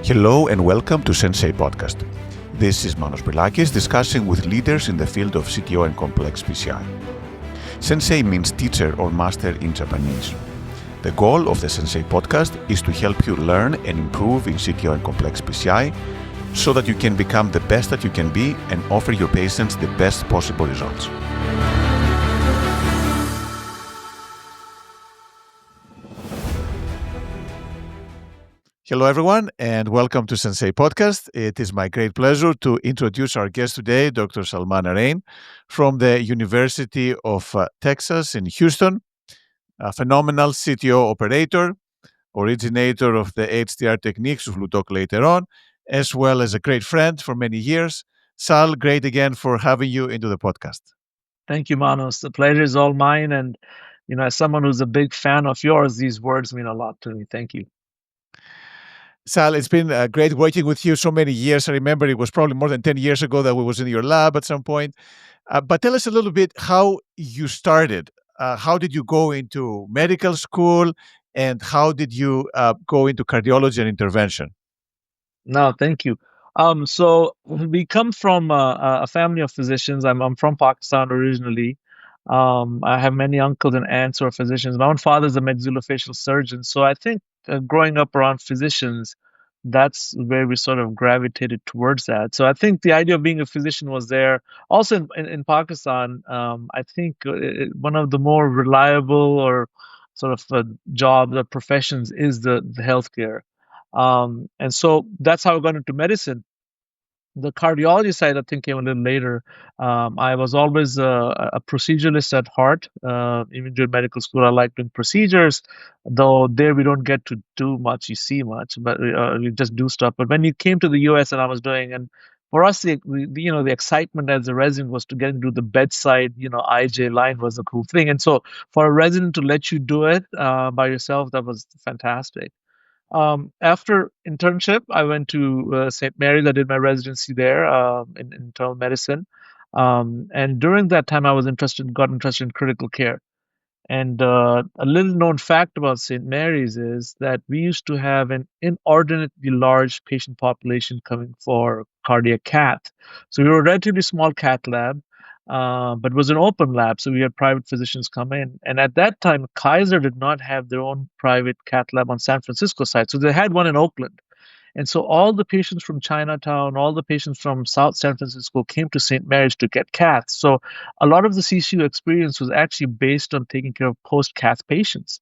Hello and welcome to Sensei podcast. This is Manos Brilakis discussing with leaders in the field of CTO and complex PCI. Sensei means teacher or master in Japanese. The goal of the Sensei podcast is to help you learn and improve in CTO and complex PCI so that you can become the best that you can be and offer your patients the best possible results. Hello, everyone, and welcome to Sensei Podcast. It is my great pleasure to introduce our guest today, Dr. Salman Arain, from the University of Texas in Houston, a phenomenal CTO operator, originator of the HDR techniques, which we'll talk later on, as well as a great friend for many years. Sal, great again for having you into the podcast. Thank you, Manos. The pleasure is all mine. And, as someone who's a big fan of yours, these words mean a lot to me. Thank you. Sal, it's been great working with you so many years. I remember it was probably more than 10 years ago that we was in your lab at some point. But tell us a little bit how you started. How did you go into medical school and how did you go into cardiology and intervention? No, thank you. So we come from a family of physicians. I'm from Pakistan originally. I have many uncles and aunts who are physicians. My own father's a maxillofacial surgeon. So I think growing up around physicians, that's where we sort of gravitated towards that. So I think the idea of being a physician was there. Also in Pakistan, I think one of the more reliable or sort of jobs or professions is the healthcare. And so that's how I got into medicine. The cardiology side, I think, came a little later. I was always a proceduralist at heart. Even during medical school, I liked doing procedures, though there we don't get to do much, you see much, but you just do stuff. But when you came to the US and I was doing, and for us, the excitement as a resident was to get into the bedside, IJ line was a cool thing. And so for a resident to let you do it by yourself, that was fantastic. After internship, I went to St. Mary's. I did my residency there in internal medicine. And during that time, got interested in critical care. And a little known fact about St. Mary's is that we used to have an inordinately large patient population coming for cardiac cath. So we were a relatively small cath lab, but it was an open lab. So we had private physicians come in. And at that time, Kaiser did not have their own private cath lab on San Francisco side. So they had one in Oakland. And so all the patients from Chinatown, all the patients from South San Francisco came to St. Mary's to get cath. So a lot of the CCU experience was actually based on taking care of post-cath patients.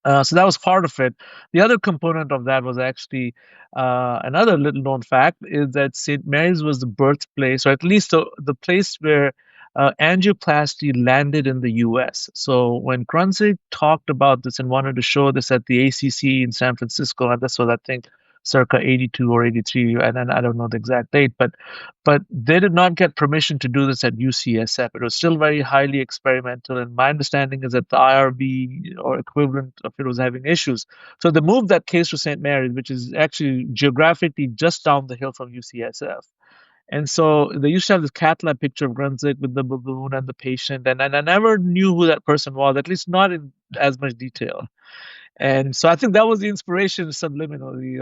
So that was part of it. The other component of that was actually another little known fact is that St. Mary's was the birthplace, or at least the place where angioplasty landed in the US. So when Grunzig talked about this and wanted to show this at the ACC in San Francisco, and this was, I think, circa 82 or 83, and then I don't know the exact date, but they did not get permission to do this at UCSF. It was still very highly experimental, and my understanding is that the IRB or equivalent of it was having issues. So they moved that case to St. Mary's, which is actually geographically just down the hill from UCSF. And so they used to have this cath lab picture of Grunzig with the balloon and the patient, and I never knew who that person was, at least not in as much detail. And so I think that was the inspiration subliminally.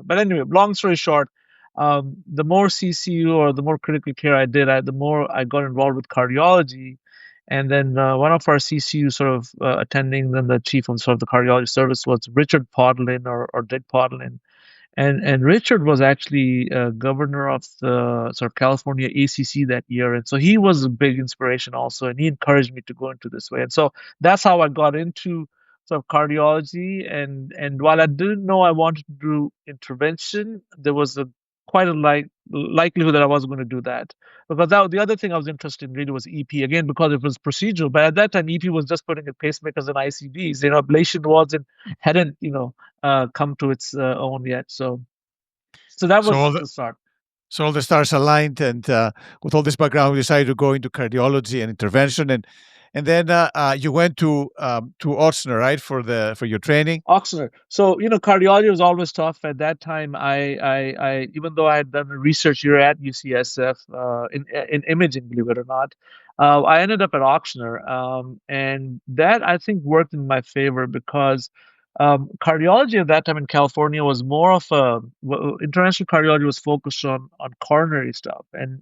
But anyway, long story short, the more CCU or the more critical care I did, the more I got involved with cardiology. And then one of our CCU sort of attending, then the chief of sort of the cardiology service was Richard Podlin or Dick Podlin. And Richard was actually governor of the sort of California ACC that year. And so he was a big inspiration also. And he encouraged me to go into this way. And so that's how I got into sort of cardiology. And while I didn't know I wanted to do intervention, there was quite a likelihood that I was going to do that. Because the other thing I was interested in really was EP, again, because it was procedural. But at that time, EP was just putting in pacemakers and ICDs. Ablation hadn't, come to its own yet. So that was the start. So all the stars aligned, and with all this background, we decided to go into cardiology and intervention, and then you went to Ochsner, right, for your training. Ochsner. So cardiology was always tough at that time. I even though I had done research year at UCSF in imaging, believe it or not, I ended up at Ochsner, and that I think worked in my favor because Cardiology at that time in California was more of interventional cardiology was focused on coronary stuff, and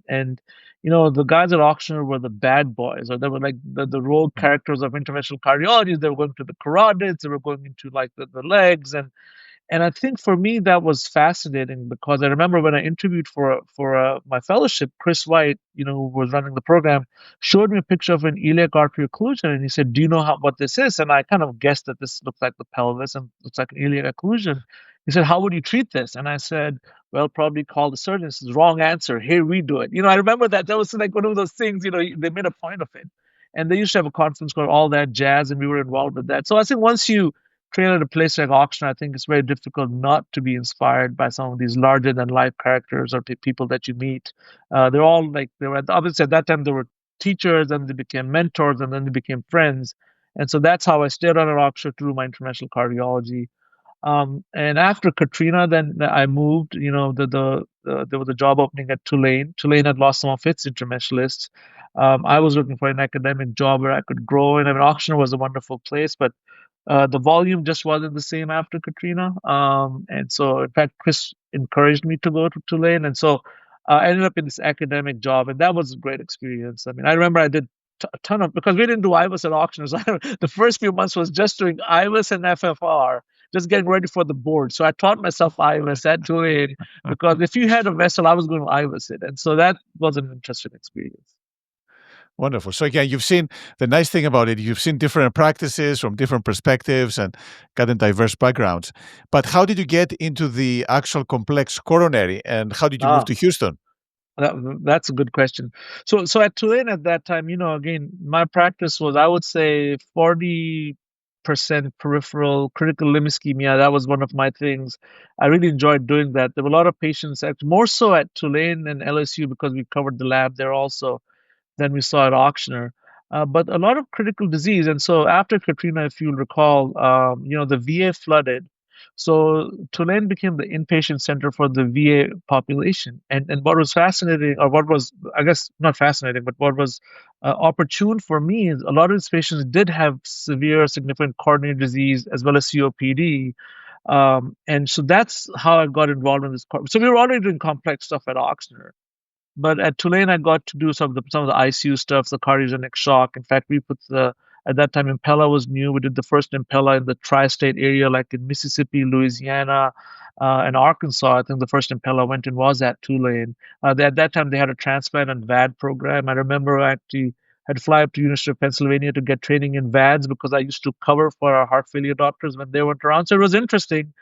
the guys at Ochsner were the bad boys, or they were like the role characters of interventional cardiology. They were going to the carotids, they were going into like the legs, and I think for me that was fascinating because I remember when I interviewed for my fellowship, Chris White, who was running the program, showed me a picture of an iliac artery occlusion, and he said, "Do you know what this is?" And I kind of guessed that this looks like the pelvis and looks like an iliac occlusion. He said, "How would you treat this?" And I said, "Well, probably call the surgeon." This is wrong answer. Here we do it. I remember that was like one of those things. They made a point of it, and they used to have a conference called All That Jazz, and we were involved with that. So I think once you train at a place like Oxford, I think it's very difficult not to be inspired by some of these larger than life characters or people that you meet. They're all like they were obviously at that time they were teachers, and they became mentors, and then they became friends. And so that's how I stayed on at Oxford through my interventional cardiology. And after Katrina, then I moved. There was a job opening at Tulane. Tulane had lost some of its interventionalists. I was looking for an academic job where I could grow, and I mean, Oxford was a wonderful place, but the volume just wasn't the same after Katrina. And so, in fact, Chris encouraged me to go to Tulane. And so I ended up in this academic job, and that was a great experience. I mean, I remember I did a ton of, because we didn't do IVUS at auctions. The first few months was just doing IVUS and FFR, just getting ready for the board. So I taught myself IVUS at Tulane because if you had a vessel, I was going to IVUS it. And so that was an interesting experience. Wonderful. So again, you've seen the nice thing about it, you've seen different practices from different perspectives and gotten diverse backgrounds. But how did you get into the actual complex coronary and how did you move Ah, to Houston? that's a good question. So at Tulane at that time, again, my practice was, I would say, 40% peripheral critical limb ischemia. That was one of my things. I really enjoyed doing that. There were a lot of patients, actually, more so at Tulane and LSU because we covered the lab there also than we saw at Auctioner. But a lot of critical disease. And so after Katrina, if you'll recall, the VA flooded. So Tulane became the inpatient center for the VA population. And what was fascinating, or what was, I guess, not fascinating, but what was opportune for me is a lot of these patients did have severe, significant coronary disease as well as COPD. And so that's how I got involved in this. So we were already doing complex stuff at Oxner, but at Tulane, I got to do some of the ICU stuff, the cardiogenic shock. In fact, we put the at that time Impella was new. We did the first Impella in the tri-state area, like in Mississippi, Louisiana, and Arkansas. I think the first Impella went in was at Tulane. At that time, they had a transplant and VAD program. I remember I actually had to fly up to University of Pennsylvania to get training in VADs because I used to cover for our heart failure doctors when they weren't around. So it was interesting.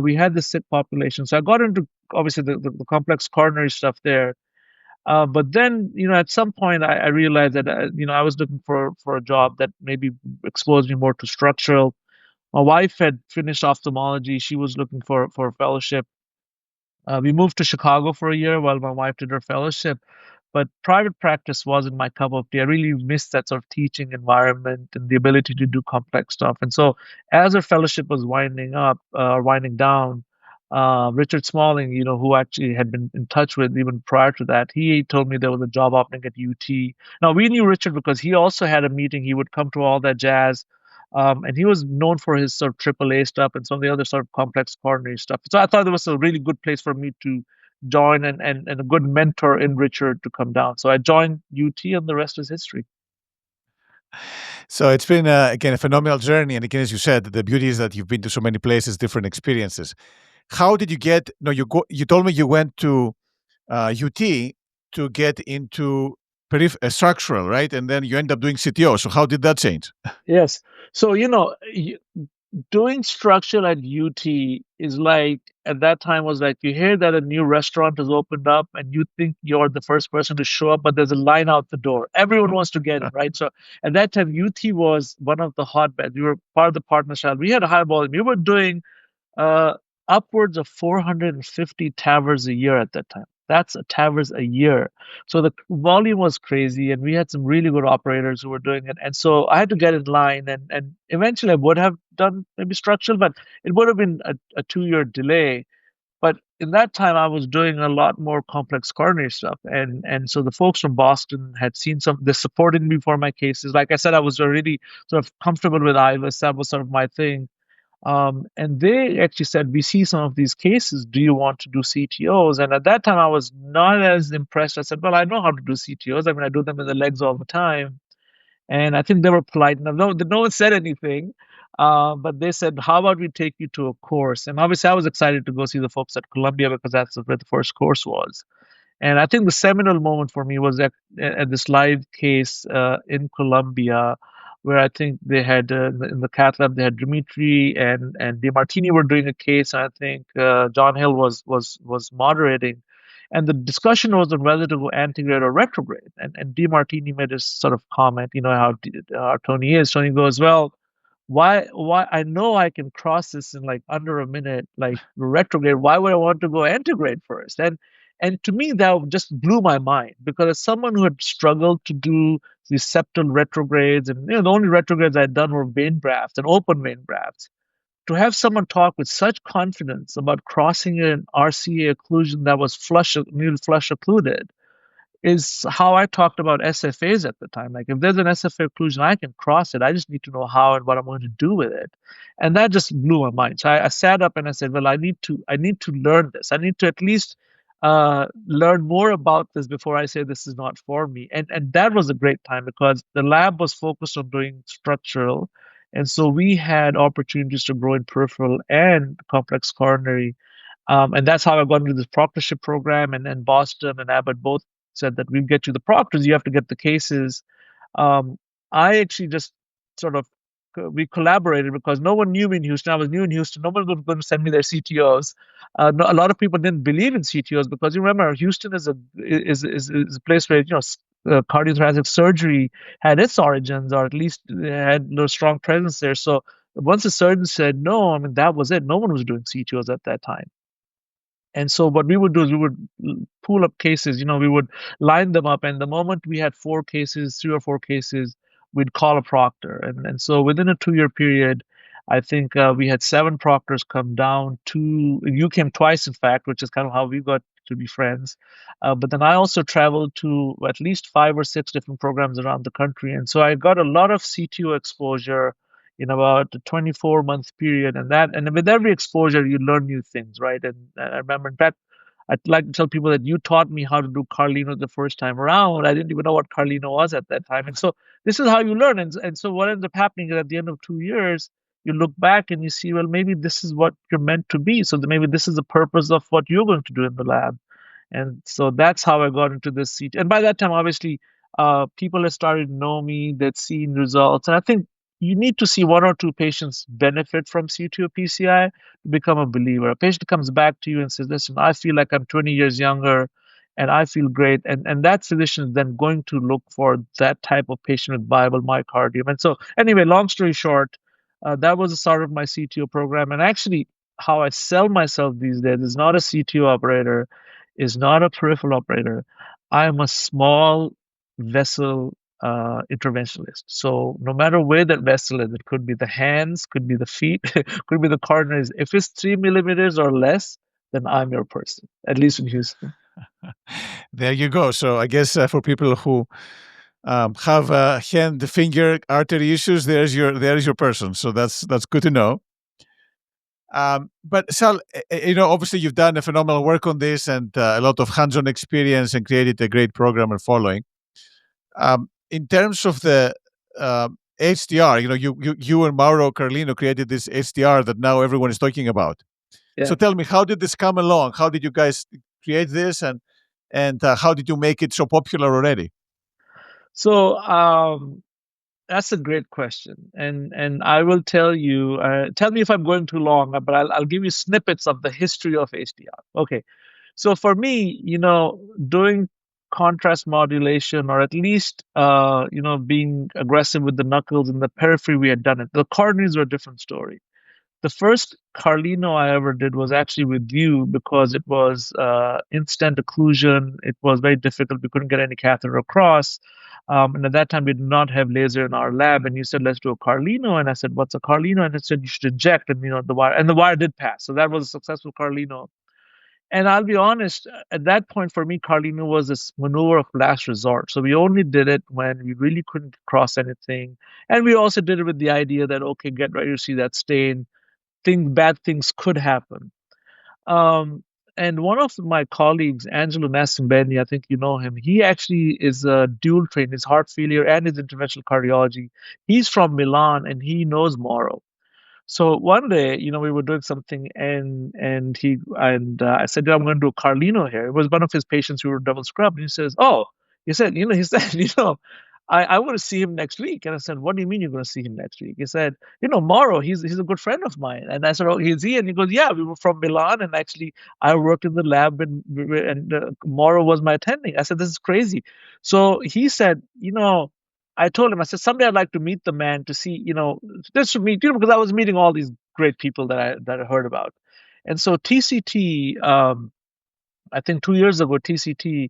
We had the sick population. So I got into obviously the complex coronary stuff there. But then, at some point, I realized that, I was looking for a job that maybe exposed me more to structural. My wife had finished ophthalmology. She was looking for a fellowship. We moved to Chicago for a year while my wife did her fellowship. But private practice wasn't my cup of tea. I really missed that sort of teaching environment and the ability to do complex stuff. And so, as her fellowship was winding up, winding down, Richard Smalling, who actually had been in touch with even prior to that, he told me there was a job opening at UT. Now, we knew Richard because he also had a meeting. He would come to All That Jazz. And he was known for his sort of AAA stuff and some of the other sort of complex coronary stuff. So I thought it was a really good place for me to join, and a good mentor in Richard to come down. So I joined UT, and the rest is history. So it's been, again, a phenomenal journey. And again, as you said, the beauty is that you've been to so many places, different experiences. How did you get, no, you told me you went to UT to get into structural, right? And then you end up doing CTO. So how did that change? Yes. So, doing structure at UT is like, at that time was like, you hear that a new restaurant has opened up and you think you're the first person to show up, but there's a line out the door. Everyone wants to get in, right? So at that time, UT was one of the hotbeds. We were part of the partnership. We had a high volume. We were doing uh, upwards of 450 TAVRs a year at that time. That's a TAVRs a year. So the volume was crazy, and we had some really good operators who were doing it. And so I had to get in line, and eventually I would have done maybe structural, but it would have been a 2-year delay. But in that time, I was doing a lot more complex coronary stuff, and so the folks from Boston had seen some. They supported me for my cases. Like I said, I was already sort of comfortable with IVUS. That was sort of my thing. And they actually said, we see some of these cases. Do you want to do CTOs? And at that time, I was not as impressed. I said, well, I know how to do CTOs. I mean, I do them in the legs all the time. And I think they were polite enough. No one said anything, but they said, "How about we take you to a course?" And obviously, I was excited to go see the folks at Columbia because that's where the first course was. And I think the seminal moment for me was at this live case in Colombia, where I think they had in the cath lab they had Dimitri and DeMartini were doing a case, and I think John Hill was moderating, and the discussion was on whether to go antegrade or retrograde. And DeMartini made this sort of comment, you know how Tony is. Tony goes, well, why I know I can cross this in like under a minute, like retrograde. Why would I want to go antegrade first? And to me that just blew my mind because as someone who had struggled to do these septal retrogrades, and the only retrogrades I'd done were vein grafts and open vein grafts, to have someone talk with such confidence about crossing an RCA occlusion that was nearly flush occluded is how I talked about SFAs at the time. Like if there's an SFA occlusion, I can cross it. I just need to know how and what I'm going to do with it. And that just blew my mind. So I sat up and I said, well, I need to learn this. I need to at least learn more about this before I say this is not for me. And that was a great time because the lab was focused on doing structural. And so we had opportunities to grow in peripheral and complex coronary, and that's how I got into this proctorship program. And then Boston and Abbott both said that we'll get you the proctors, you have to get the cases. Um, I actually just sort of we collaborated because no one knew me in Houston. I was new in Houston. No one was going to send me their CTOs. A lot of people didn't believe in CTOs because you remember Houston is a place where cardiothoracic surgery had its origins, or at least had no strong presence there. So once the surgeon said no, I mean that was it. No one was doing CTOs at that time. And so what we would do is we would pool up cases, we would line them up. And the moment we had four cases, 3 or 4 cases, we'd call a proctor. And so within a 2 year period, I think we had 7 proctors come down. You came twice, in fact, which is kind of how we got to be friends. But then I also traveled to at least 5 or 6 different programs around the country. And so I got a lot of CTO exposure in about a 24-month period, and with every exposure you learn new things, right? And I remember, in fact, I'd like to tell people that you taught me how to do Carlino the first time around. I didn't even know what Carlino was at that time. And so this is how you learn. And so what ends up happening is at the end of 2 years, you look back and you see, well, maybe this is what you're meant to be. So maybe this is the purpose of what you're going to do in the lab. And so that's how I got into this seat. And by that time, obviously, people had started to know me, they'd seen results. And I think you need to see 1 or 2 patients benefit from CTO PCI to become a believer. A patient comes back to you and says, listen, I feel like I'm 20 years younger and I feel great. And that physician is then going to look for that type of patient with viable myocardium. And so, anyway, long story short, that was the start of my CTO program. And actually, how I sell myself these days is not a CTO operator, is not a peripheral operator. I'm a small vessel interventionalist. So no matter where that vessel is, it could be the hands, could be the feet, could be the coronaries. If it's 3 millimeters or less, then I'm your person, at least in Houston. There you go. So I guess for people who have hand finger artery issues, there is your person. So that's good to know. But Sal, obviously you've done a phenomenal work on this and a lot of hands-on experience and created a great program and following. In terms of the HDR, you and Mauro Carlino created this HDR that now everyone is talking about. Yeah. So tell me, how did this come along? How did you guys create this, and how did you make it so popular already? So that's a great question, and I will tell you. Tell me if I'm going too long, but I'll give you snippets of the history of HDR. Okay, so for me, doing contrast modulation, or at least being aggressive with the knuckles in the periphery, we had done it. The coronaries were a different story. The first Carlino I ever did was actually with you because it was instant occlusion. It was very difficult. We couldn't get any catheter across. And at that time, we did not have laser in our lab. And you said, let's do a Carlino. And I said, what's a Carlino? And it said, you should inject. And, the wire did pass. So that was a successful Carlino. And I'll be honest, at that point for me, Carlino was this maneuver of last resort. So we only did it when we really couldn't cross anything. And we also did it with the idea that, okay, get ready to see that stain. bad things could happen. Um, and one of my colleagues, Angelo Nascimbeni, I think you know him, he actually is a dual trained, his heart failure and his interventional cardiology. He's from Milan and he knows Moro. So one day, we were doing something, and I said, "Yeah, I'm going to do a Carlino here." It was one of his patients who were double scrubbed. And he says, "Oh," he said, I want to see him next week." And I said, "What do you mean you're going to see him next week?" He said, Mauro, he's a good friend of mine." And I said, "Oh, is he?" And he goes, "Yeah, we were from Milan, and actually I worked in the lab, and Mauro was my attending." I said, "This is crazy." So he said, I told him, I said, "Someday I'd like to meet the man to see, just to meet, because I was meeting all these great people that I heard about." And so TCT, I think 2 years ago, TCT,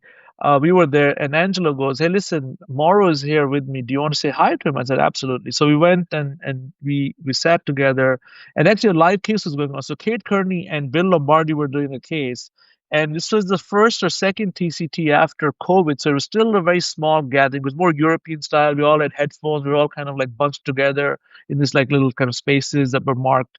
we were there, and Angelo goes, "Hey, listen, Mauro is here with me. Do you want to say hi to him?" I said, "Absolutely." So we went and we sat together, and actually a live case was going on. So Kate Kearney and Bill Lombardi were doing a case, and this was the first or second TCT after COVID, so it was still a very small gathering. It was more European style. We all had headphones. We were all kind of like bunched together in this like little kind of spaces that were marked.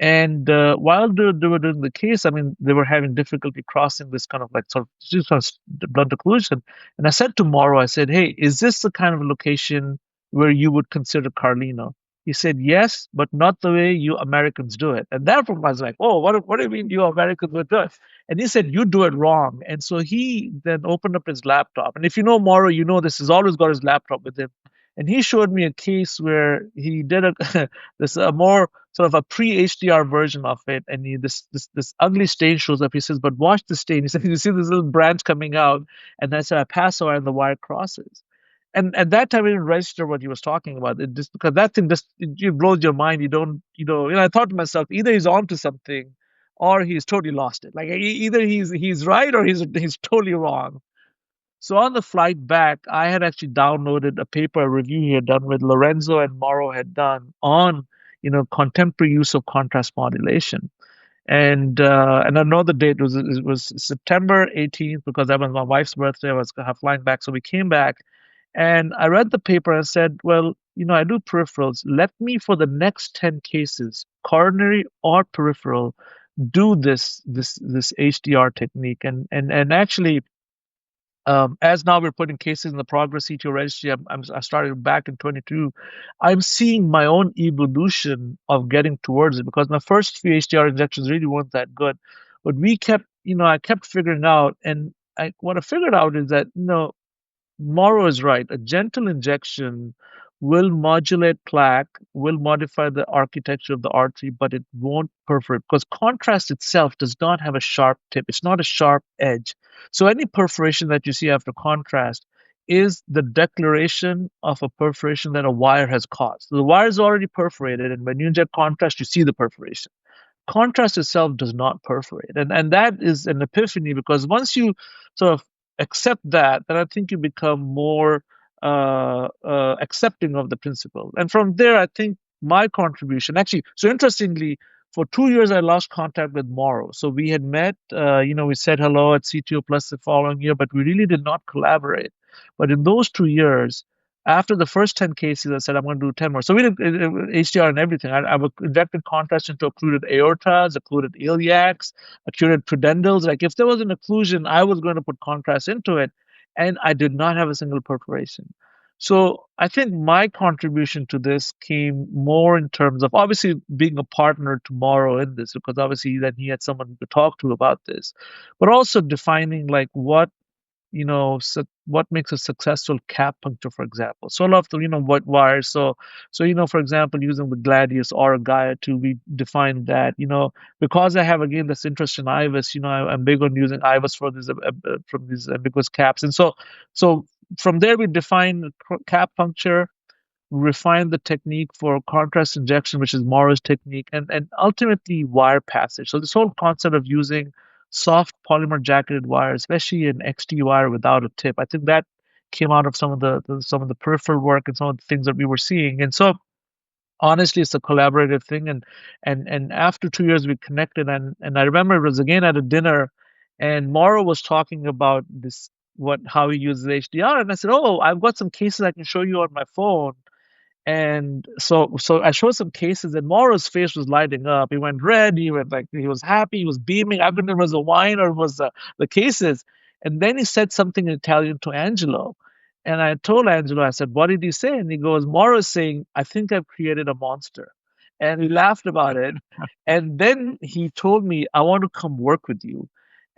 And while they were doing the case, I mean, they were having difficulty crossing this kind of like sort of just sort of blunt occlusion. And I said to Morrow, I said, "Hey, is this the kind of location where you would consider Carlino?" He said, "Yes, but not the way you Americans do it." And therefore, I was like, "Oh, what do you mean you Americans would do it?" And he said, "You do it wrong." And so he then opened up his laptop. And if you know Morrow, you know this. He's always got his laptop with him. And he showed me a case where he did this more sort of a pre-HDR version of it, and this ugly stain shows up. He says, "But watch the stain." He said, "You see this little branch coming out," and I said, "I pass over, and the wire crosses." And at that time, I didn't register what he was talking about. It just because that thing just it blows your mind. You don't, I thought to myself, either he's onto something, or he's totally lost it. Like either he's right or he's totally wrong. So on the flight back, I had actually downloaded a paper a review he had done with Lorenzo and Morrow had done on, contemporary use of contrast modulation. And I know the date was it was September 18th because that was my wife's birthday. I was flying back, so we came back, and I read the paper and said, "Well, I do peripherals. Let me for the next 10 cases, coronary or peripheral, do this HDR technique." And actually, as now we're putting cases in the progress CTO registry, I started back in 22. I'm seeing my own evolution of getting towards it because my first few HDR injections really weren't that good. But I kept figuring out, and what I figured out is that, Morrow is right. A gentle injection will modulate plaque, will modify the architecture of the artery, but it won't perforate because contrast itself does not have a sharp tip. It's not a sharp edge. So any perforation that you see after contrast is the declaration of a perforation that a wire has caused. So the wire is already perforated, and when you inject contrast, you see the perforation. Contrast itself does not perforate. And that is an epiphany because once you sort of accept that, then I think you become more accepting of the principle. And from there, I think my contribution actually, so interestingly, for 2 years, I lost contact with Morrow. So we had met, we said hello at CTO Plus the following year, but we really did not collaborate. But in those 2 years, after the first 10 cases, I said, I'm going to do 10 more. So we did HDR and everything. I injected contrast into occluded aortas, occluded iliacs, occluded pudendals. Like if there was an occlusion, I was going to put contrast into it. And I did not have a single perforation. So I think my contribution to this came more in terms of obviously being a partner tomorrow in this, because obviously then he had someone to talk to about this, but also defining like what makes a successful cap puncture, for example. So a lot of the, what wires. So, for example, using the Gladius or a Gaia 2, we define that, because I have, again, this interest in IVUS, I'm big on using IVUS for these, from these ambiguous caps. And so from there, we define cap puncture, refine the technique for contrast injection, which is Morrow's technique, and ultimately wire passage. So this whole concept of using soft polymer jacketed wire, especially an XT wire without a tip, I think that came out of some of the peripheral work and some of the things that we were seeing. And so honestly, it's a collaborative thing. And after 2 years, we connected, and I remember it was again at a dinner, and Morrow was talking about this how he uses HDR, and I said, "Oh, I've got some cases I can show you on my phone." And so I showed some cases, and Maura's face was lighting up. He went red. He went like he was happy. He was beaming. I couldn't remember if it was the wine or it was the cases. And then he said something in Italian to Angelo. And I told Angelo, I said, "What did he say?" And he goes, "Maura's saying, I think I've created a monster." And he laughed about it. And then he told me, "I want to come work with you."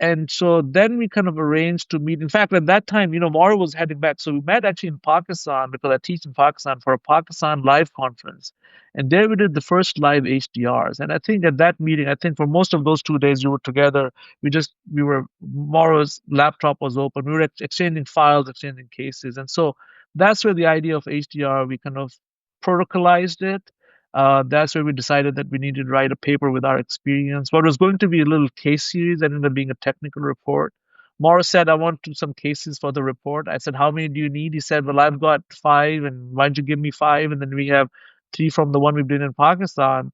And so then we kind of arranged to meet. In fact, at that time, Maura was heading back. So we met actually in Pakistan because I teach in Pakistan for a Pakistan live conference. And there we did the first live HDRs. And I think at that meeting, I think for most of those 2 days we were together, Maura's laptop was open. We were exchanging files, exchanging cases. And so that's where the idea of HDR, we kind of protocolized it. That's where we decided that we needed to write a paper with our experience. What was going to be a little case series ended up being a technical report. Morris said, "I want some cases for the report." I said, "How many do you need?" He said, "Well, I've got five, and why don't you give me five? And then we have three from the one we've done in Pakistan."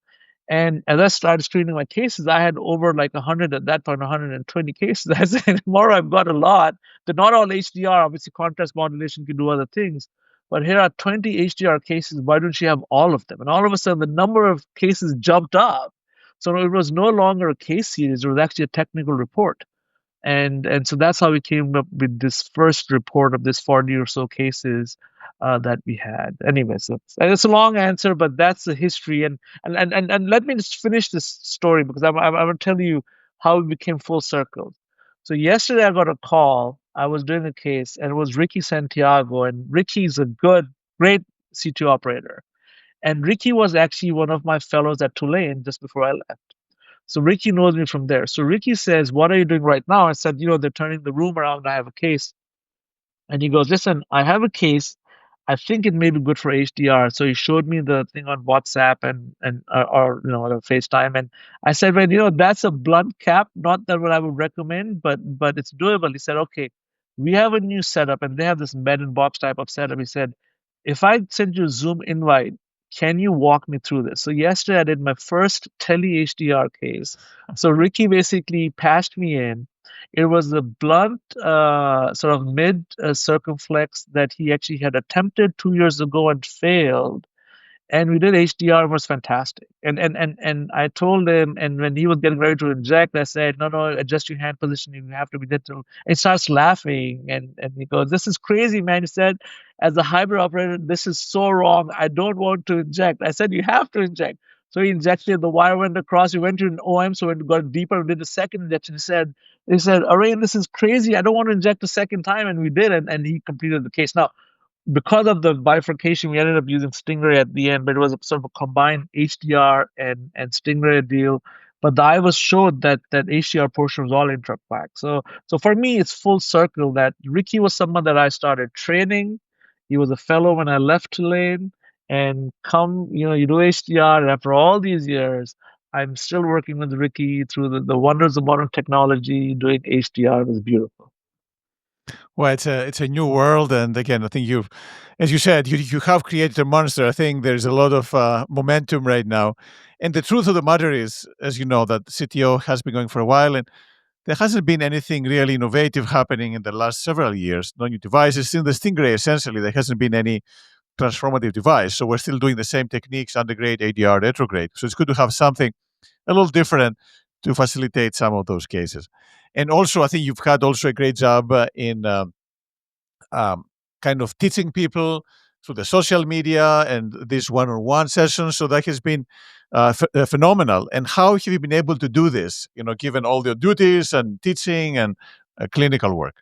And as I started screening my cases, I had over like 100 at that point, 120 cases. I said, "More, I've got a lot. They're not all HDR. Obviously, contrast modulation can do other things. But here are 20 HDR cases. Why don't you have all of them?" And all of a sudden, the number of cases jumped up. So it was no longer a case series. It was actually a technical report. And so that's how we came up with this first report of this 40 or so cases that we had. Anyway, so it's a long answer, but that's the history. And let me just finish this story because I'm going to tell you how it became full circle. So yesterday I got a call. I was doing a case, and it was Ricky Santiago, and Ricky's a great C2 operator. And Ricky was actually one of my fellows at Tulane just before I left. So Ricky knows me from there. So Ricky says, "What are you doing right now?" I said, "They're turning the room around. I have a case." And he goes, "Listen, I have a case. I think it may be good for HDR." So he showed me the thing on WhatsApp and or the FaceTime, and I said, "Well, that's a blunt cap. Not that what I would recommend, but it's doable." He said, "Okay, we have a new setup, and they have this bed and box type of setup." He said, "If I send you a Zoom invite, can you walk me through this?" So yesterday I did my first tele HDR case. So Ricky basically patched me in. It was a blunt, sort of mid circumflex that he actually had attempted 2 years ago and failed. And we did HDR, was fantastic. And I told him, and when he was getting ready to inject, I said, "No, no, adjust your hand position. You have to be gentle." And he starts laughing, and he goes, "This is crazy, man." He said, "As a hybrid operator, this is so wrong. I don't want to inject." I said, "You have to inject." So he injected, the wire went across, he went to an OM, so it got deeper, we did the second injection. He said, "Arain, this is crazy. I don't want to inject a second time." And we did, and he completed the case. Now, because of the bifurcation, we ended up using Stingray at the end, but it was a sort of a combined HDR and Stingray deal. But the IVAS showed that HDR portion was all intraquack. So for me, it's full circle that Ricky was someone that I started training. He was a fellow when I left Tulane, and you do HDR, and after all these years, I'm still working with Ricky through the wonders of modern technology, doing HDR. It was beautiful. Well, it's a new world, and again, I think as you said, you have created a monster. I think there's a lot of momentum right now, and the truth of the matter is, as you know, that CTO has been going for a while, and there hasn't been anything really innovative happening in the last several years. No new devices. In the Stingray, essentially, there hasn't been any transformative device. So we're still doing the same techniques, undergrade, ADR, retrograde. So it's good to have something a little different to facilitate some of those cases. And also, I think you've had also a great job in um, kind of teaching people through the social media and these one-on-one sessions. So that has been phenomenal. And how have you been able to do this? Given all your duties and teaching and clinical work.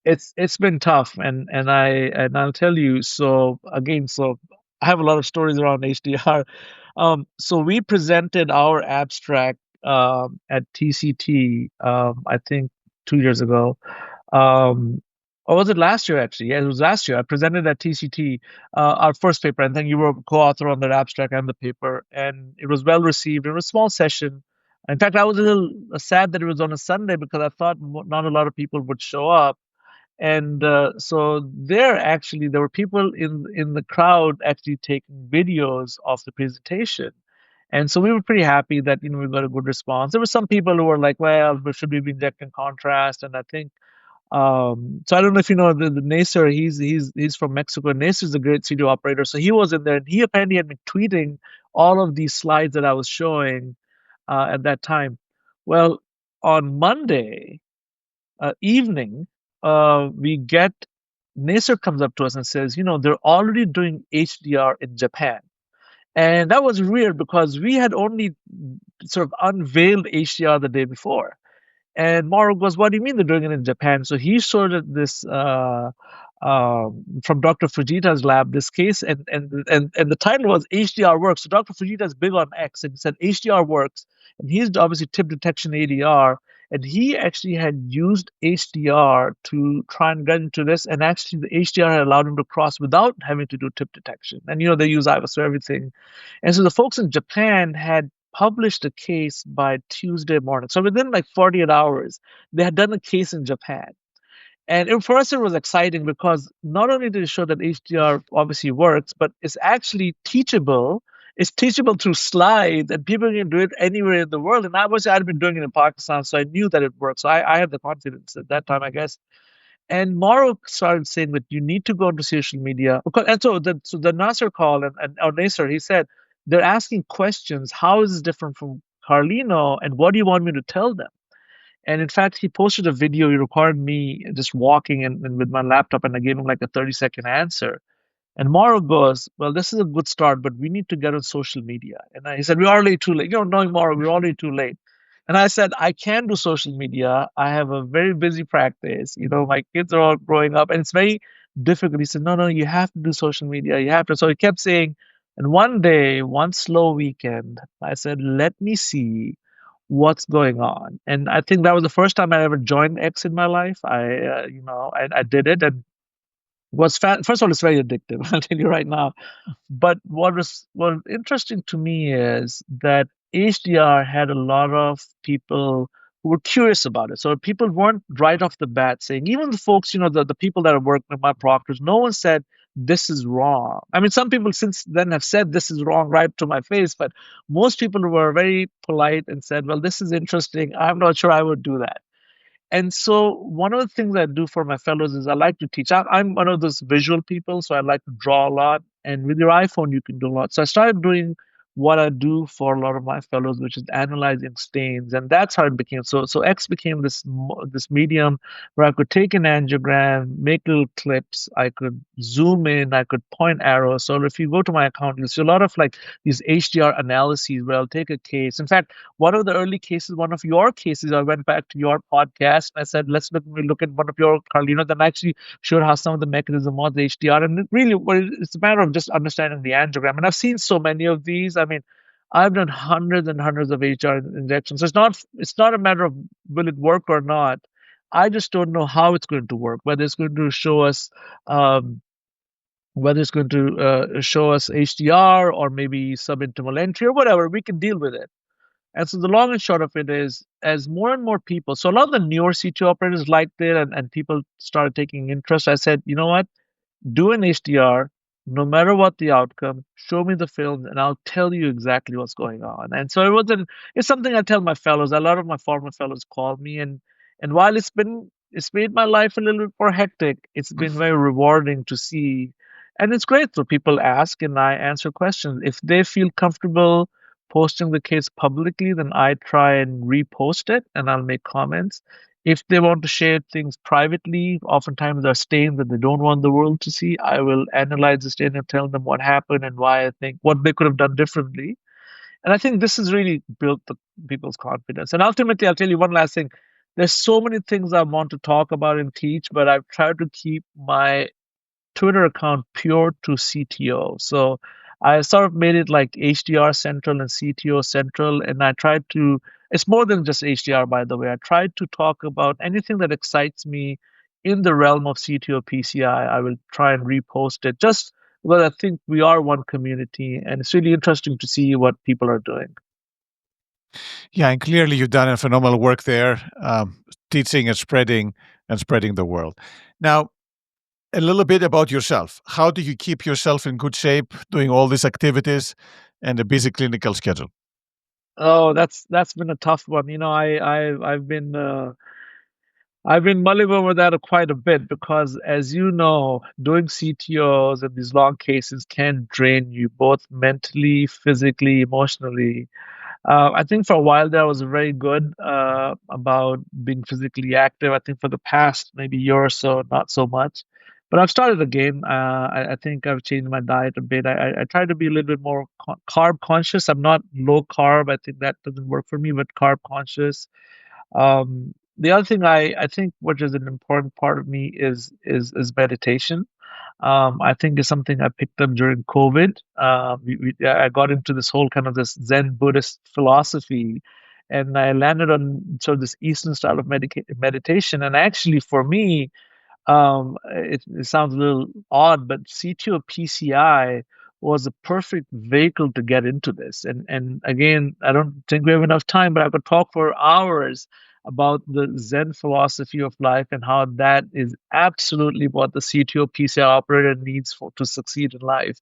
It's been tough, and I'll tell you. So again, I have a lot of stories around HDR. So we presented our abstract at TCT, I think 2 years ago. Um, or was it last year actually? Yeah, it was last year. I presented at TCT our first paper, and then you were co-author on that abstract and the paper, and it was well received. It was a small session. In fact, I was a little sad that it was on a Sunday because I thought not a lot of people would show up. And so there were people in the crowd actually taking videos of the presentation. And so we were pretty happy that we got a good response. There were some people who were like, "Well, should we be injecting contrast?" And I think So I don't know if you know the Nasser. He's from Mexico. Nasser is a great studio operator. So he was in there, and he apparently had been tweeting all of these slides that I was showing at that time. Well, on Monday evening, we get Nasser comes up to us and says, they're already doing HDR in Japan. And that was weird because we had only sort of unveiled HDR the day before. And Mauro goes, "What do you mean they're doing it in Japan?" So he showed it this from Dr. Fujita's lab, this case, and the title was HDR works. So Dr. Fujita is big on X, and he said HDR works, and he's obviously tip detection ADR, and he actually had used HDR to try and get into this, and actually the HDR had allowed him to cross without having to do tip detection. And they use IVUS for everything, and so the folks in Japan had published a case by Tuesday morning. So within like 48 hours, they had done a case in Japan. And for us, it was exciting because not only did it show that HDR obviously works, but it's actually teachable. It's teachable through slides, and people can do it anywhere in the world. And obviously, I'd been doing it in Pakistan, so I knew that it worked. So I had the confidence at that time, I guess. And Morrow started saying that you need to go into social media. And so the Nasser call and or Nasser, he said, they're asking questions. How is this different from Carlino? And what do you want me to tell them? And in fact, he posted a video. He recorded me just walking and with my laptop, and I gave him like a 30-second answer. And Morrow goes, "Well, this is a good start, but we need to get on social media." And he said, "We're already too late. Knowing Morrow, we're already too late." And I said, "I can do social media. I have a very busy practice. My kids are all growing up, and it's very difficult." He said, "No, no, you have to do social media. You have to." So he kept saying, and one day, one slow weekend, I said, "Let me see what's going on." And I think that was the first time I ever joined X in my life. I did it, and first of all, it's very addictive. I'll tell you right now. But what was interesting to me is that HDR had a lot of people who were curious about it. So people weren't right off the bat saying, even the folks, the people that are working with my proctors, no one said this is wrong. I mean, some people since then have said this is wrong right to my face, but most people were very polite and said, well, this is interesting. I'm not sure I would do that. And so one of the things I do for my fellows is I like to teach. I'm one of those visual people, so I like to draw a lot. And with your iPhone, you can do a lot. So I started doing what I do for a lot of my fellows, which is analyzing stains, and that's how it became. So X became this medium where I could take an angiogram, make little clips, I could zoom in, I could point arrows. So if you go to my account, you'll see a lot of like these HDR analyses where I'll take a case. In fact, one of the early cases, one of your cases, I went back to your podcast and I said, look at one of your Carlino, then I actually showed how some of the mechanism was the HDR. And it's a matter of just understanding the angiogram. And I've seen so many of these. I mean, I've done hundreds and hundreds of HDR injections. So it's not a matter of will it work or not. I just don't know how it's going to work, whether it's going to show us um, HDR or maybe subintimal entry or whatever. We can deal with it. And so the long and short of it is, as more and more people, so a lot of the newer CTO operators liked it, and people started taking interest. I said, you know what? Do an HDR, no matter what the outcome, show me the film and I'll tell you exactly what's going on. And so it's something I tell my fellows. A lot of my former fellows call me, and while it's made my life a little bit more hectic, it's been very rewarding to see. And it's great. So people ask and I answer questions. If they feel comfortable posting the case publicly, then I try and repost it and I'll make comments. If they want to share things privately, oftentimes there are stains that they don't want the world to see. I will analyze the stain and tell them what happened and why I think what they could have done differently. And I think this has really built people's confidence. And ultimately, I'll tell you one last thing. There's so many things I want to talk about and teach, but I've tried to keep my Twitter account pure to CTO. So I sort of made it like HDR Central and CTO Central, and I tried to. It's more than just HDR, by the way. I tried to talk about anything that excites me in the realm of CTO PCI. I will try and repost it just because I think we are one community, and it's really interesting to see what people are doing. Yeah, and clearly you've done a phenomenal work there, teaching and spreading the world. Now, a little bit about yourself. How do you keep yourself in good shape doing all these activities and a busy clinical schedule? Oh, that's been a tough one. I've been I've been mulling over that quite a bit because, as you know, doing CTOs and these long cases can drain you both mentally, physically, emotionally. I think for a while there I was very good about being physically active. I think for the past maybe year or so, not so much. But I've started again. I think I've changed my diet a bit. I try to be a little bit more carb conscious. I'm not low carb. I think that doesn't work for me, but carb conscious. The other thing I think, which is an important part of me, is meditation. I think is something I picked up during COVID. I got into this whole kind of this Zen Buddhist philosophy, and I landed on sort of this Eastern style of meditation. And actually, for me, it sounds a little odd, but CTO PCI was a perfect vehicle to get into this. And again, I don't think we have enough time, but I could talk for hours about the Zen philosophy of life and how that is absolutely what the CTO PCI operator needs for to succeed in life.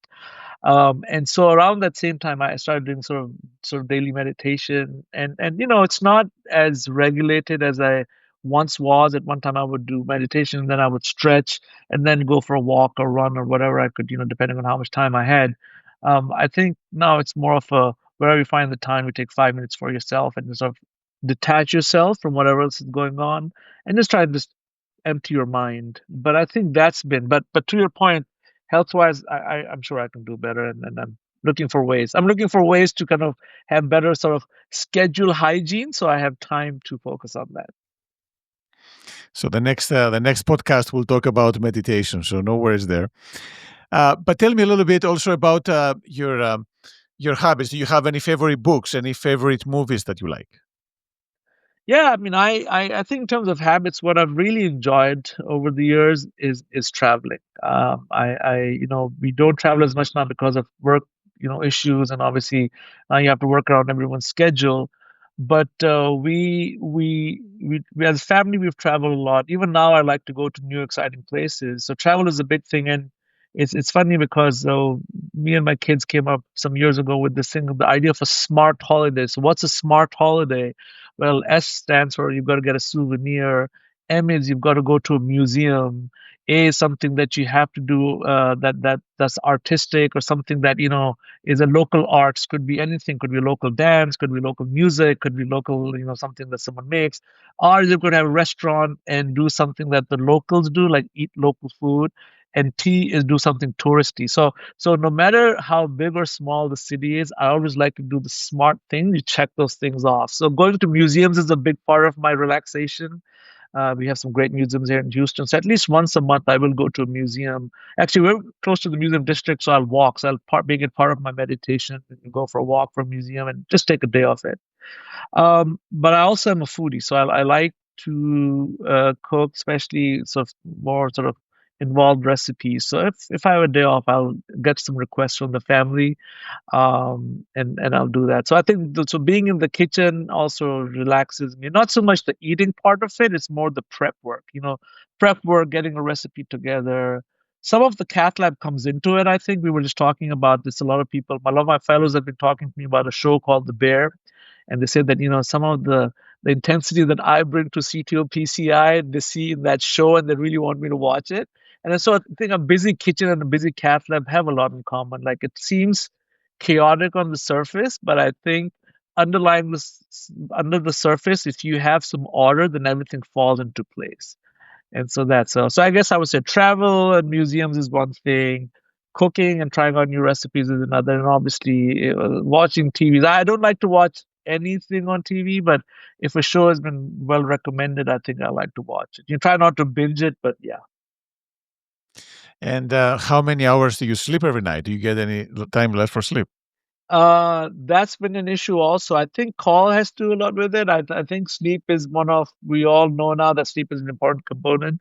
And so around that same time, I started doing sort of daily meditation, and it's not as regulated as I once was. At one time, I would do meditation, and then I would stretch, and then go for a walk or run or whatever I could, depending on how much time I had. I think now it's more of a wherever you find the time, you take 5 minutes for yourself and sort of detach yourself from whatever else is going on, and just try to just empty your mind. But I think that's been, but to your point, health wise, I'm sure I can do better, and I'm looking for ways. I'm looking for ways to kind of have better sort of schedule hygiene, so I have time to focus on that. So the next podcast will talk about meditation. So no worries there. But tell me a little bit also about your habits. Do you have any favorite books, any favorite movies that you like? Yeah, I mean, I think in terms of habits, what I've really enjoyed over the years is traveling. We don't travel as much now because of work, issues, and obviously now you have to work around everyone's schedule. But we as a family we've traveled a lot. Even now, I like to go to new exciting places. So travel is a big thing, and it's funny because me and my kids came up some years ago with this thing, the idea of a smart holiday. So what's a smart holiday? Well, S stands for you've got to get a souvenir. M is you've got to go to a museum. A is something that you have to do that's artistic or something that is a local arts. Could be anything. Could be local dance. Could be local music. Could be local something that someone makes. Or you could have a restaurant and do something that the locals do, like eat local food. And T is do something touristy. So no matter how big or small the city is, I always like to do the smart thing. You check those things off. So going to museums is a big part of my relaxation. We have some great museums here in Houston. So at least once a month, I will go to a museum. Actually, we're close to the museum district, so I'll walk. So make it part of my meditation and go for a walk from a museum and just take a day off it. But I also am a foodie, so I like to cook, especially sort of more sort of involved recipes. So if I have a day off, I'll get some requests from the family, and I'll do that. So I think so being in the kitchen also relaxes me. Not so much the eating part of it; it's more the prep work. Prep work, getting a recipe together. Some of the cath lab comes into it. I think we were just talking about this. A lot of my fellows have been talking to me about a show called The Bear, and they said that some of the intensity that I bring to CTO PCI, they see in that show, and they really want me to watch it. And so I think a busy kitchen and a busy cath lab have a lot in common. Like it seems chaotic on the surface, but I think underlying under the surface, if you have some order, then everything falls into place. And so that's so I guess I would say travel and museums is one thing, cooking and trying out new recipes is another, and obviously watching TV. I don't like to watch anything on TV, but if a show has been well recommended, I think I like to watch it. You try not to binge it, but yeah. And how many hours do you sleep every night? Do you get any time left for sleep? That's been an issue also. I think call has to do a lot with it. I think sleep is we all know now that sleep is an important component.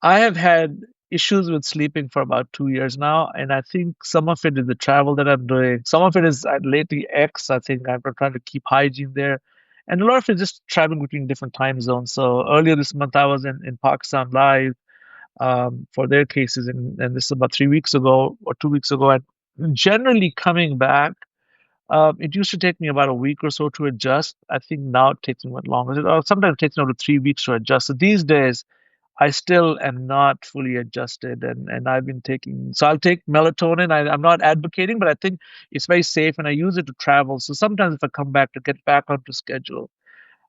I have had issues with sleeping for about 2 years now, and I think some of it is the travel that I'm doing. Some of it is lately X. I think I'm trying to keep hygiene there, and a lot of it is just traveling between different time zones. So earlier this month, I was in Pakistan live for their cases, and this is about 3 weeks ago or 2 weeks ago. And generally coming back. It used to take me about a week or so to adjust. I think now it takes me much longer. Sometimes it takes me up to 3 weeks to adjust. So these days, I still am not fully adjusted, and I've been taking. So I'll take melatonin. I'm not advocating, but I think it's very safe, and I use it to travel. So sometimes if I come back to get back onto schedule,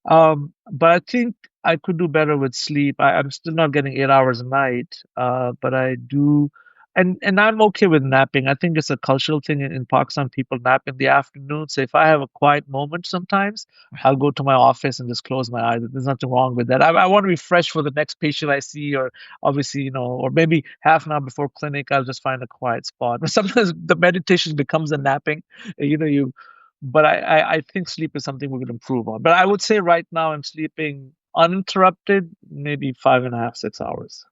but I think I could do better with sleep. I'm still not getting 8 hours a night, but I do, and I'm okay with napping. I think it's a cultural thing in Pakistan. People nap in the afternoon. So if I have a quiet moment, sometimes I'll go to my office and just close my eyes. There's nothing wrong with that. I want to be fresh for the next patient I see, or obviously, or maybe half an hour before clinic, I'll just find a quiet spot. But sometimes the meditation becomes a napping. You but I think sleep is something we could improve on. But I would say right now I'm sleeping uninterrupted, maybe 5.5, 6 hours.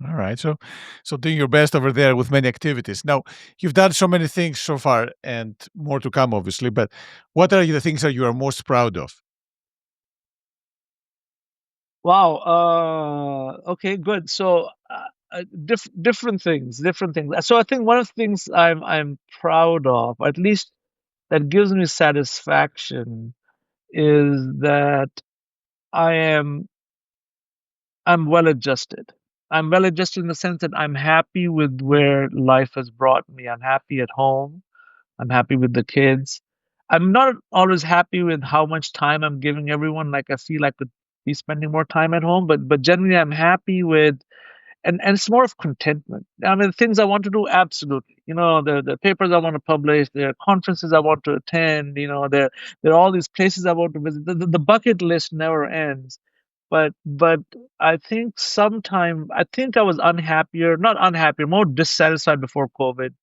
All right. So doing your best over there with many activities. Now, you've done so many things so far and more to come, obviously, but what are the things that you are most proud of? Wow. Okay, good. So different things, different things. So I think one of the things I'm proud of, or at least that gives me satisfaction, is that I am I'm well adjusted. I'm well adjusted in the sense that I'm happy with where life has brought me. I'm happy at home. I'm happy with the kids. I'm not always happy with how much time I'm giving everyone. Like I feel I could be spending more time at home, but generally I'm happy with, and it's more of contentment. I mean, things I want to do, absolutely. The papers I want to publish, there are conferences I want to attend. There are all these places I want to visit. The bucket list never ends. But I think I was unhappier, not unhappier, more dissatisfied before COVID.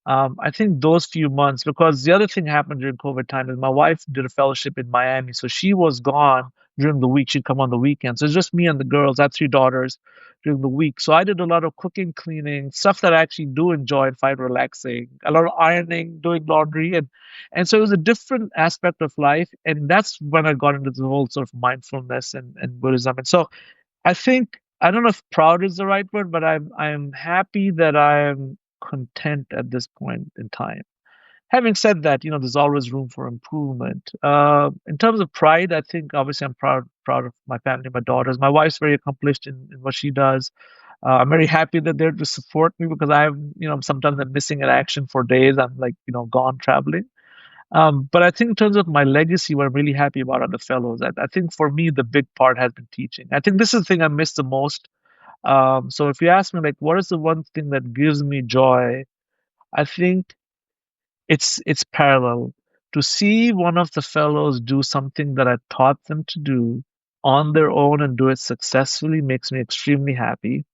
I think those few months, because the other thing happened during COVID time is my wife did a fellowship in Miami, so she was gone during the week. She'd come on the weekend. So it's just me and the girls. I have three daughters during the week. So I did a lot of cooking, cleaning, stuff that I actually do enjoy and find relaxing. A lot of ironing, doing laundry, and so it was a different aspect of life. And that's when I got into the whole sort of mindfulness and Buddhism. And so I don't know if proud is the right word, but I'm happy that I'm content at this point in time. Having said that, there's always room for improvement. In terms of pride, I think obviously I'm proud of my family, my daughters. My wife's very accomplished in what she does. I'm very happy that they're to support me because sometimes I'm missing in action for days. I'm like, gone traveling. But I think in terms of my legacy, what I'm really happy about are the fellows. I think for me, the big part has been teaching. I think this is the thing I miss the most. So if you ask me, like, what is the one thing that gives me joy? I think it's parallel. To see one of the fellows do something that I taught them to do on their own and do it successfully makes me extremely happy.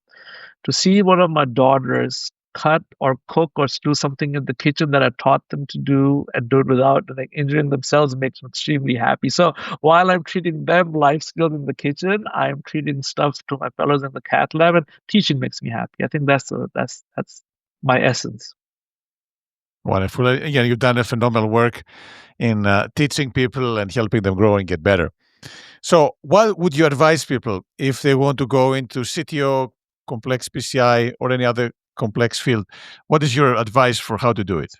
To see one of my daughters cut or cook or do something in the kitchen that I taught them to do and do it without like injuring themselves makes me extremely happy. So while I'm treating them life skills in the kitchen, I'm treating stuff to my fellows in the cat lab, and teaching makes me happy. I think that's my essence. Wonderful. Yeah, you've done a phenomenal work in teaching people and helping them grow and get better. So, what would you advise people if they want to go into CTO, complex PCI, or any other complex field? What is your advice for how to do it?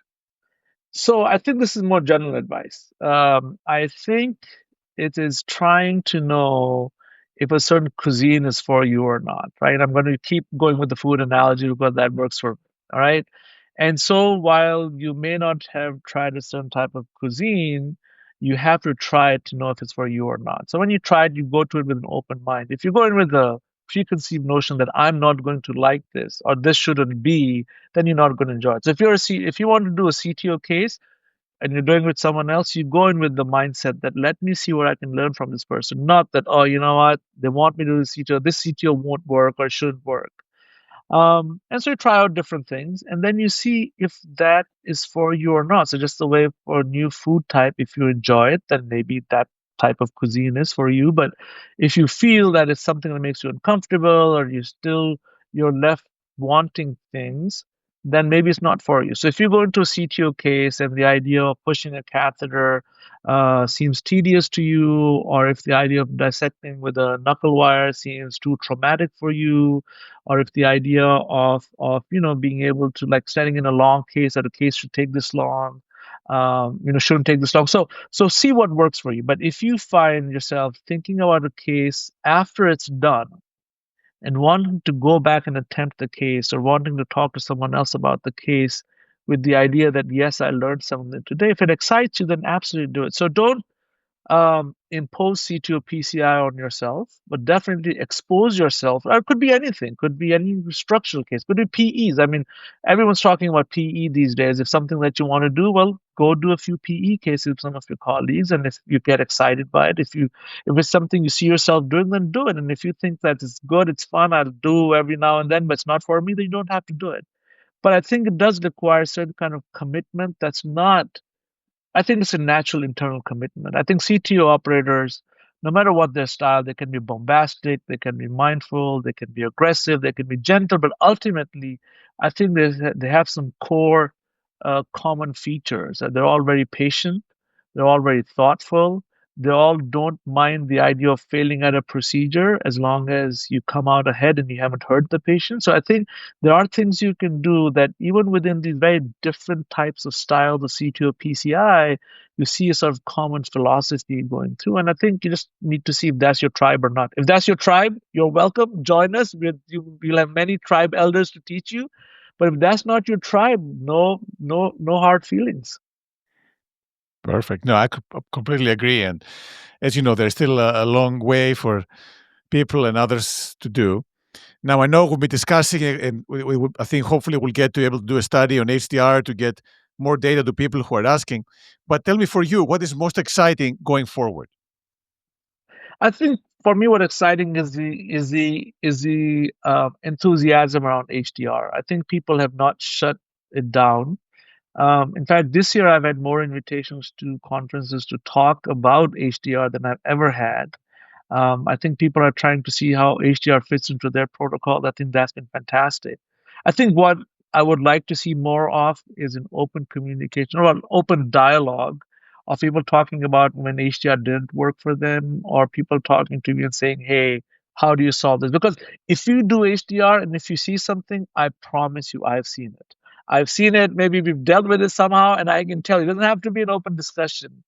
So I think this is more general advice. I think it is trying to know if a certain cuisine is for you or not, right? I'm going to keep going with the food analogy because that works for me, all right? And so while you may not have tried a certain type of cuisine, you have to try it to know if it's for you or not. So when you try it, you go to it with an open mind. If you go in with a preconceived notion that I'm not going to like this or this shouldn't be, then you're not going to enjoy it. So if you want to do a CTO case and you're doing it with someone else, you go in with the mindset that let me see what I can learn from this person. Not that, oh, you know what, they want me to do CTO, this CTO won't work or shouldn't work. And so you try out different things, and then you see if that is for you or not. So just the way for a new food type, if you enjoy it, then maybe that type of cuisine is for you. But if you feel that it's something that makes you uncomfortable, or you're left wanting things, then maybe it's not for you. So if you go into a CTO case and the idea of pushing a catheter seems tedious to you, or if the idea of dissecting with a knuckle wire seems too traumatic for you, or if the idea of being able to like setting in a long case, that a case should take this long, shouldn't take this long. So see what works for you. But if you find yourself thinking about a case after it's done and wanting to go back and attempt the case or wanting to talk to someone else about the case with the idea that, yes, I learned something today, if it excites you, then absolutely do it. So don't impose CTO PCI on yourself, but definitely expose yourself. Or it could be anything, could be any structural case, could be PEs. I mean, everyone's talking about PE these days. If something that you want to do, well, go do a few PE cases with some of your colleagues, and if you get excited by it, if it's something you see yourself doing, then do it. And if you think that it's good, it's fun, I'll do every now and then, but it's not for me, then you don't have to do it. But I think it does require a certain kind of commitment that's not. I think it's a natural internal commitment. I think CTO operators, no matter what their style, they can be bombastic, they can be mindful, they can be aggressive, they can be gentle, but ultimately, I think they have some core common features. They're all very patient, they're all very thoughtful, they all don't mind the idea of failing at a procedure as long as you come out ahead and you haven't hurt the patient. So I think there are things you can do that even within these very different types of styles of CTO PCI, you see a sort of common philosophy going through. And I think you just need to see if that's your tribe or not. If that's your tribe, you're welcome. Join us. You'll have many tribe elders to teach you. But if that's not your tribe, no hard feelings. Perfect. No, I completely agree. And as you know, there's still a long way for people and others to do. Now, I know we'll be discussing it, and I think hopefully we'll get to able to do a study on HDR to get more data to people who are asking. But tell me, for you, what is most exciting going forward? I think for me, what exciting is the enthusiasm around HDR. I think people have not shut it down. In fact, this year I've had more invitations to conferences to talk about HDR than I've ever had. I think people are trying to see how HDR fits into their protocol. I think that's been fantastic. I think what I would like to see more of is an open communication or an open dialogue of people talking about when HDR didn't work for them, or people talking to me and saying, hey, how do you solve this? Because if you do HDR and if you see something, I promise you, I've seen it. I've seen it. Maybe we've dealt with it somehow, and I can tell you, it doesn't have to be an open discussion.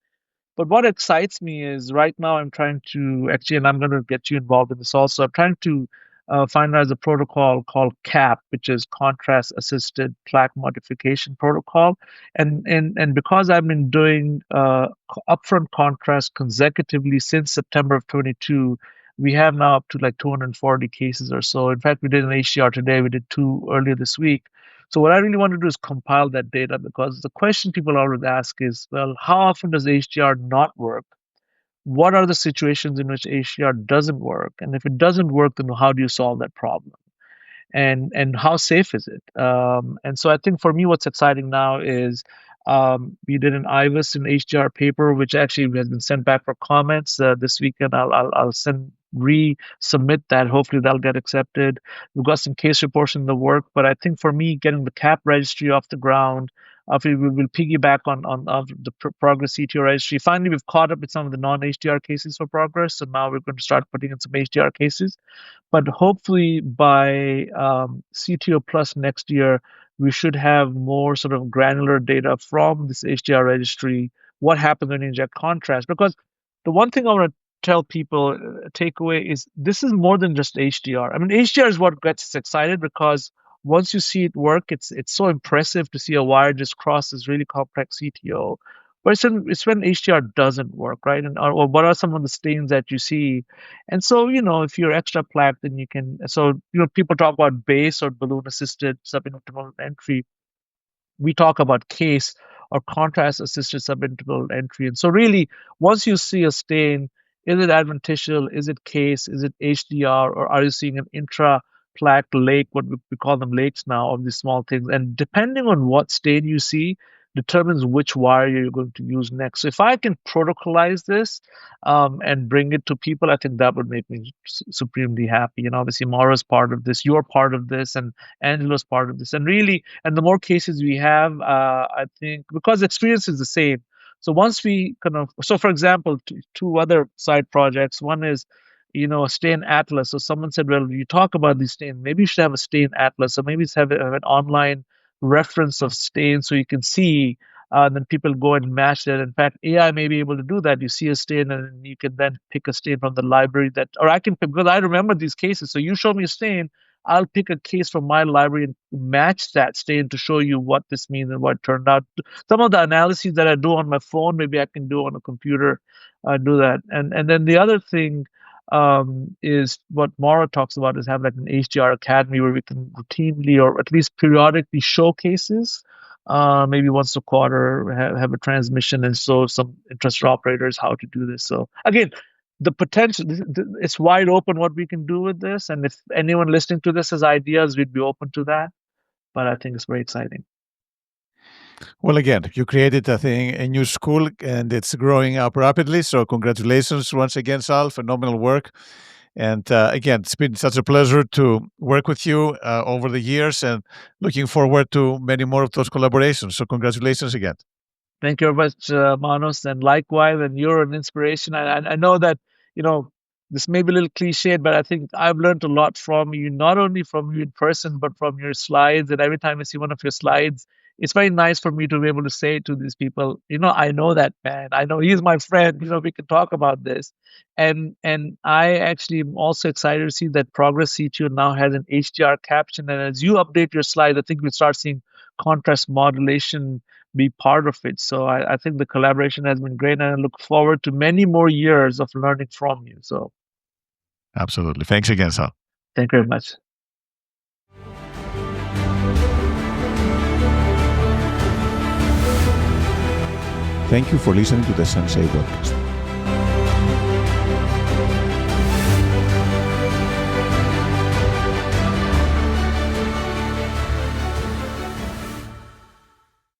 But what excites me is right now I'm trying to actually, and I'm going to get you involved in this also. I'm trying to finalize a protocol called CAP, which is Contrast Assisted Plaque Modification Protocol. And because I've been doing upfront contrast consecutively since September of 22, we have now up to like 240 cases or so. In fact, we did an HDR today. We did two earlier this week. So what I really want to do is compile that data, because the question people always ask is, well, how often does HDR not work? What are the situations in which HDR doesn't work? And if it doesn't work, then how do you solve that problem? And how safe is it? And so I think for me, what's exciting now is we did an IVUS and HDR paper, which actually has been sent back for comments this weekend. I'll send resubmit that. Hopefully that'll get accepted. We've got some case reports in the work, but I think for me, getting the CAP registry off the ground. We will piggyback on the Progress CTO registry. Finally, we've caught up with some of the non-HDR cases for Progress, so now we're going to start putting in some HDR cases. But hopefully by CTO Plus next year, we should have more sort of granular data from this HDR registry, what happens when you inject contrast. Because the one thing I want to tell people, takeaway is this is more than just HDR. I mean, HDR is what gets us excited, because once you see it work, it's so impressive to see a wire just cross this really complex CTO. But it's when HDR doesn't work, right? And or what are some of the stains that you see? And so, if you're extra plaque, then you can. So, people talk about base or balloon assisted subinterval entry. We talk about case or contrast assisted subinterval entry. And so, really, once you see a stain, is it adventitial? Is it case? Is it HDR? Or are you seeing an intra plaque lake? What we call them lakes now, of these small things. And depending on what stain you see, determines which wire you're going to use next. So if I can protocolize this and bring it to people, I think that would make me supremely happy. And obviously, Maura's part of this, you're part of this, and Angelo's part of this. And really, and the more cases we have, I think, because experience is the same. So once we so for example, two other side projects. One is, a stain atlas. So someone said, well, you talk about these stains, maybe you should have a stain atlas. So maybe have an online reference of stains so you can see then people go and match it. In fact, AI may be able to do that. You see a stain, and you can then pick a stain from the library that, or I can pick, because I remember these cases. So you show me a stain, I'll pick a case from my library and match that stain to show you what this means and what it turned out. Some of the analyses that I do on my phone, maybe I can do on a computer, do that. And then the other thing is what Maura talks about, is have like an HDR academy where we can routinely or at least periodically showcases, maybe once a quarter, have a transmission and show some interested operators how to do this. So again, the potential, it's wide open what we can do with this. And if anyone listening to this has ideas, we'd be open to that. But I think it's very exciting. Well, again, you created a new school, and it's growing up rapidly. So congratulations once again, Sal. Phenomenal work. And again, it's been such a pleasure to work with you over the years, and looking forward to many more of those collaborations. So congratulations again. Thank you very much, Manos, and likewise. And you're an inspiration. I know that, you know, this may be a little cliched, but I think I've learned a lot from you, not only from you in person, but from your slides. And every time I see one of your slides, it's very nice for me to be able to say to these people, you know, I know that man. I know he's my friend. You know, we can talk about this. And I actually am also excited to see that Progress CTO now has an HDR caption. And as you update your slides, I think we'll start seeing contrast modulation be part of it. So I think the collaboration has been great, and I look forward to many more years of learning from you. So Absolutely. Thanks again, Sal. thank you very much. Thank you for listening to the Sensei podcast.